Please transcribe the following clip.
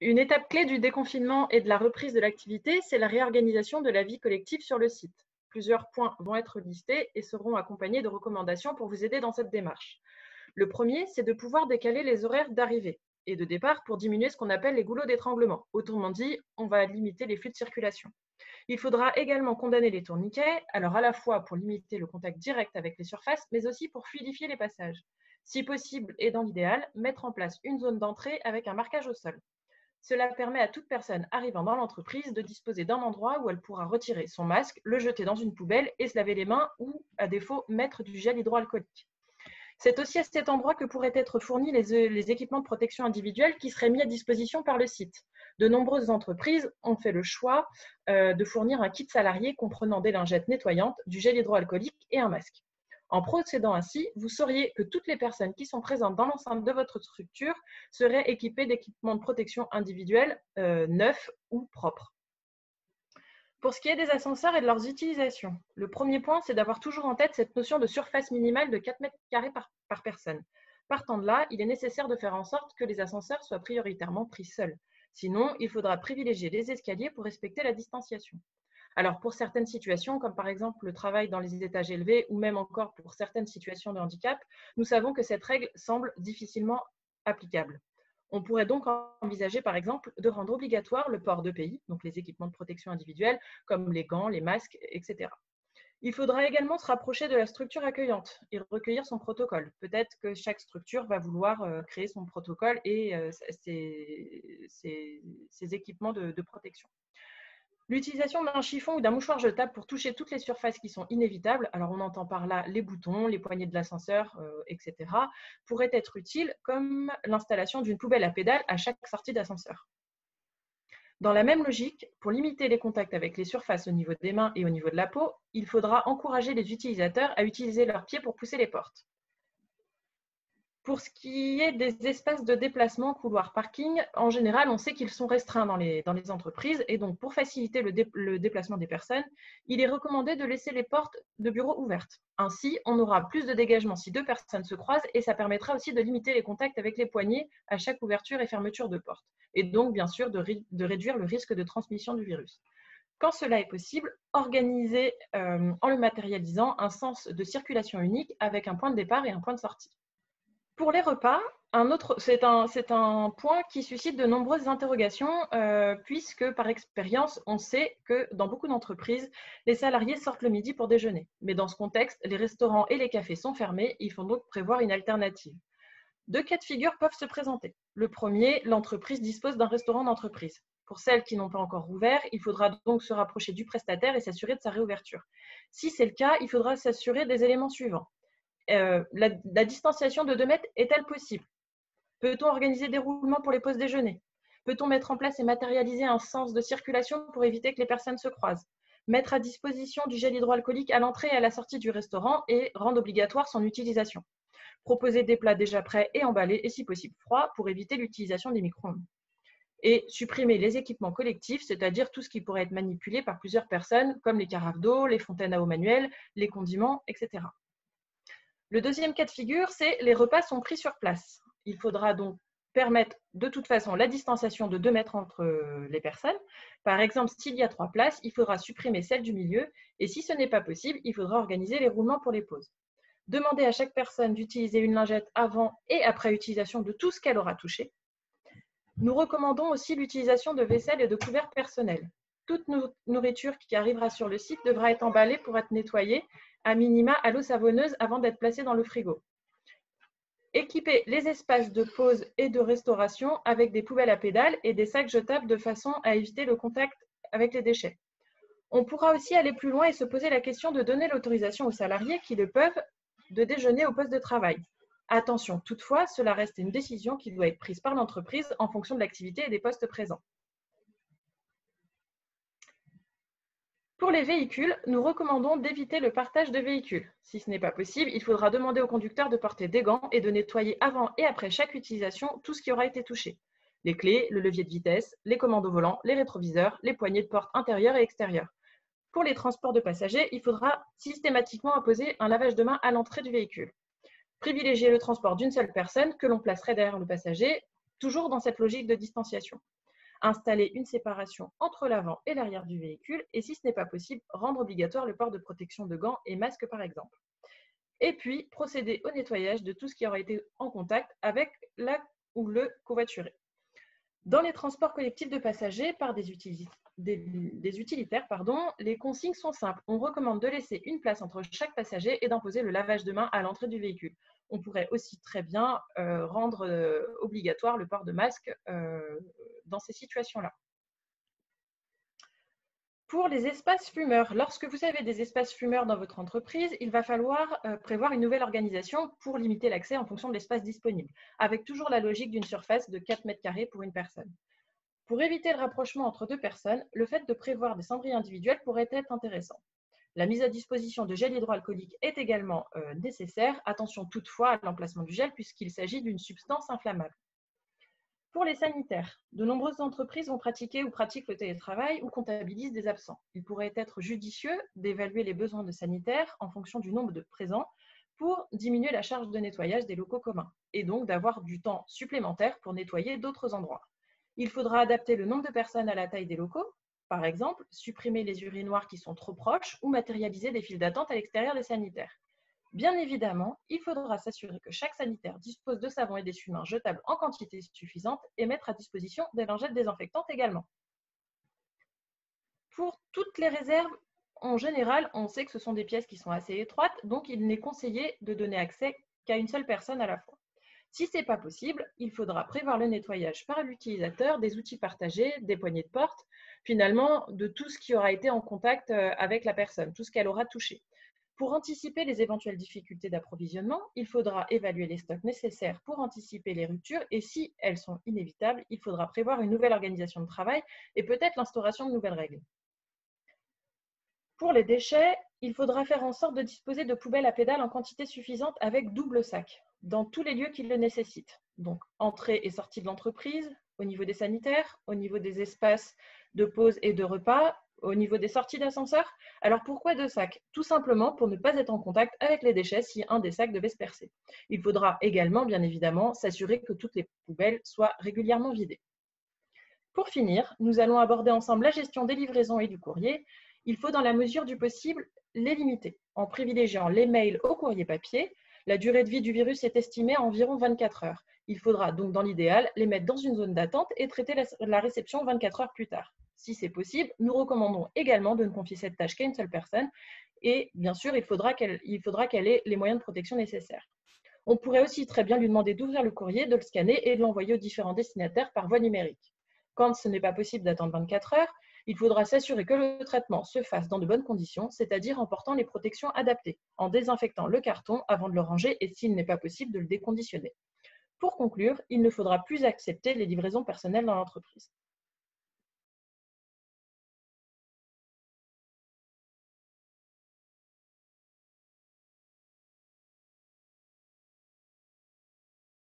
Une étape clé du déconfinement et de la reprise de l'activité, c'est la réorganisation de la vie collective sur le site. Plusieurs points vont être listés et seront accompagnés de recommandations pour vous aider dans cette démarche. Le premier, c'est de pouvoir décaler les horaires d'arrivée et de départ pour diminuer ce qu'on appelle les goulots d'étranglement. Autrement dit, on va limiter les flux de circulation. Il faudra également condamner les tourniquets, alors à la fois pour limiter le contact direct avec les surfaces, mais aussi pour fluidifier les passages. Si possible et dans l'idéal, mettre en place une zone d'entrée avec un marquage au sol. Cela permet à toute personne arrivant dans l'entreprise de disposer d'un endroit où elle pourra retirer son masque, le jeter dans une poubelle et se laver les mains ou, à défaut, mettre du gel hydroalcoolique. C'est aussi à cet endroit que pourraient être fournis les équipements de protection individuelle qui seraient mis à disposition par le site. De nombreuses entreprises ont fait le choix de fournir un kit salarié comprenant des lingettes nettoyantes, du gel hydroalcoolique et un masque. En procédant ainsi, vous sauriez que toutes les personnes qui sont présentes dans l'enceinte de votre structure seraient équipées d'équipements de protection individuelle neufs ou propres. Pour ce qui est des ascenseurs et de leurs utilisations, le premier point, c'est d'avoir toujours en tête cette notion de surface minimale de 4 mètres carrés par personne. Partant de là, il est nécessaire de faire en sorte que les ascenseurs soient prioritairement pris seuls. Sinon, il faudra privilégier les escaliers pour respecter la distanciation. Alors, pour certaines situations, comme par exemple le travail dans les étages élevés ou même encore pour certaines situations de handicap, nous savons que cette règle semble difficilement applicable. On pourrait donc envisager, par exemple, de rendre obligatoire le port d'EPI, donc les équipements de protection individuelle, comme les gants, les masques, etc. Il faudra également se rapprocher de la structure accueillante et recueillir son protocole. Peut-être que chaque structure va vouloir créer son protocole et ses équipements de protection. L'utilisation d'un chiffon ou d'un mouchoir jetable pour toucher toutes les surfaces qui sont inévitables, alors on entend par là les boutons, les poignées de l'ascenseur, etc., pourrait être utile comme l'installation d'une poubelle à pédales à chaque sortie d'ascenseur. Dans la même logique, pour limiter les contacts avec les surfaces au niveau des mains et au niveau de la peau, il faudra encourager les utilisateurs à utiliser leurs pieds pour pousser les portes. Pour ce qui est des espaces de déplacement, couloirs, parking, en général, on sait qu'ils sont restreints dans les entreprises et donc pour faciliter le déplacement des personnes, il est recommandé de laisser les portes de bureaux ouvertes. Ainsi, on aura plus de dégagement si deux personnes se croisent et ça permettra aussi de limiter les contacts avec les poignets à chaque ouverture et fermeture de porte et donc bien sûr de réduire le risque de transmission du virus. Quand cela est possible, organisez en le matérialisant un sens de circulation unique avec un point de départ et un point de sortie. Pour les repas, c'est un point qui suscite de nombreuses interrogations puisque par expérience, on sait que dans beaucoup d'entreprises, les salariés sortent le midi pour déjeuner. Mais dans ce contexte, les restaurants et les cafés sont fermés, il faut donc prévoir une alternative. Deux cas de figure peuvent se présenter. Le premier, l'entreprise dispose d'un restaurant d'entreprise. Pour celles qui n'ont pas encore ouvert, il faudra donc se rapprocher du prestataire et s'assurer de sa réouverture. Si c'est le cas, il faudra s'assurer des éléments suivants. La distanciation de 2 mètres est-elle possible? Peut-on organiser des roulements pour les pauses déjeuner? Peut-on mettre en place et matérialiser un sens de circulation pour éviter que les personnes se croisent? Mettre à disposition du gel hydroalcoolique à l'entrée et à la sortie du restaurant et rendre obligatoire son utilisation. Proposer des plats déjà prêts et emballés et si possible froids pour éviter l'utilisation des micro-ondes. Et supprimer les équipements collectifs, c'est-à-dire tout ce qui pourrait être manipulé par plusieurs personnes, comme les carafes d'eau, les fontaines à eau manuelles, les condiments, etc. Le deuxième cas de figure, c'est les repas sont pris sur place. Il faudra donc permettre de toute façon la distanciation de 2 mètres entre les personnes. Par exemple, s'il y a 3 places, il faudra supprimer celle du milieu et si ce n'est pas possible, il faudra organiser les roulements pour les pauses. Demander à chaque personne d'utiliser une lingette avant et après utilisation de tout ce qu'elle aura touché. Nous recommandons aussi l'utilisation de vaisselle et de couverts personnels. Toute nourriture qui arrivera sur le site devra être emballée pour être nettoyée, à minima à l'eau savonneuse avant d'être placée dans le frigo. Équiper les espaces de pause et de restauration avec des poubelles à pédales et des sacs jetables de façon à éviter le contact avec les déchets. On pourra aussi aller plus loin et se poser la question de donner l'autorisation aux salariés qui le peuvent de déjeuner au poste de travail. Attention, toutefois, cela reste une décision qui doit être prise par l'entreprise en fonction de l'activité et des postes présents. Pour les véhicules, nous recommandons d'éviter le partage de véhicules. Si ce n'est pas possible, il faudra demander au conducteur de porter des gants et de nettoyer avant et après chaque utilisation tout ce qui aura été touché. Les clés, le levier de vitesse, les commandes au volant, les rétroviseurs, les poignées de porte intérieures et extérieures. Pour les transports de passagers, il faudra systématiquement imposer un lavage de mains à l'entrée du véhicule. Privilégier le transport d'une seule personne que l'on placerait derrière le passager, toujours dans cette logique de distanciation. installer une séparation entre l'avant et l'arrière du véhicule et si ce n'est pas possible, rendre obligatoire le port de protection de gants et masques par exemple. Et puis, procéder au nettoyage de tout ce qui aura été en contact avec la ou le covoituré. Dans les transports collectifs de passagers par des utilitaires, les consignes sont simples. On recommande de laisser une place entre chaque passager et d'imposer le lavage de mains à l'entrée du véhicule. On pourrait aussi très bien rendre obligatoire le port de masque dans ces situations-là. Pour les espaces fumeurs, lorsque vous avez des espaces fumeurs dans votre entreprise, il va falloir prévoir une nouvelle organisation pour limiter l'accès en fonction de l'espace disponible, avec toujours la logique d'une surface de 4 mètres carrés pour une personne. Pour éviter le rapprochement entre deux personnes, le fait de prévoir des cendriers individuels pourrait être intéressant. La mise à disposition de gel hydroalcoolique est également nécessaire. Attention toutefois à l'emplacement du gel puisqu'il s'agit d'une substance inflammable. Pour les sanitaires, de nombreuses entreprises vont pratiquer ou pratiquent le télétravail ou comptabilisent des absents. Il pourrait être judicieux d'évaluer les besoins de sanitaires en fonction du nombre de présents pour diminuer la charge de nettoyage des locaux communs et donc d'avoir du temps supplémentaire pour nettoyer d'autres endroits. Il faudra adapter le nombre de personnes à la taille des locaux, par exemple, supprimer les urinoirs qui sont trop proches ou matérialiser des files d'attente à l'extérieur des sanitaires. Bien évidemment, il faudra s'assurer que chaque sanitaire dispose de savon et d'essuie-mains jetables en quantité suffisante et mettre à disposition des lingettes désinfectantes également. Pour toutes les réserves, en général, on sait que ce sont des pièces qui sont assez étroites, donc il n'est conseillé de donner accès qu'à une seule personne à la fois. Si ce n'est pas possible, il faudra prévoir le nettoyage par l'utilisateur des outils partagés, des poignées de porte, finalement de tout ce qui aura été en contact avec la personne, tout ce qu'elle aura touché. Pour anticiper les éventuelles difficultés d'approvisionnement, il faudra évaluer les stocks nécessaires pour anticiper les ruptures et si elles sont inévitables, il faudra prévoir une nouvelle organisation de travail et peut-être l'instauration de nouvelles règles. Pour les déchets, il faudra faire en sorte de disposer de poubelles à pédales en quantité suffisante avec double sac dans tous les lieux qui le nécessitent. Donc, entrée et sortie de l'entreprise, au niveau des sanitaires, au niveau des espaces de pause et de repas, au niveau des sorties d'ascenseur. Alors, pourquoi deux sacs? Tout simplement pour ne pas être en contact avec les déchets si un des sacs devait se percer. Il faudra également, bien évidemment, s'assurer que toutes les poubelles soient régulièrement vidées. Pour finir, nous allons aborder ensemble la gestion des livraisons et du courrier. Il faut, dans la mesure du possible, les limiter en privilégiant les mails au courrier papier. La durée de vie du virus est estimée à environ 24 heures. Il faudra donc, dans l'idéal, les mettre dans une zone d'attente et traiter la réception 24 heures plus tard. Si c'est possible, nous recommandons également de ne confier cette tâche qu'à une seule personne et bien sûr, il faudra qu'elle ait les moyens de protection nécessaires. On pourrait aussi très bien lui demander d'ouvrir le courrier, de le scanner et de l'envoyer aux différents destinataires par voie numérique. Quand ce n'est pas possible d'attendre 24 heures, il faudra s'assurer que le traitement se fasse dans de bonnes conditions, c'est-à-dire en portant les protections adaptées, en désinfectant le carton avant de le ranger et s'il n'est pas possible de le déconditionner. Pour conclure, il ne faudra plus accepter les livraisons personnelles dans l'entreprise.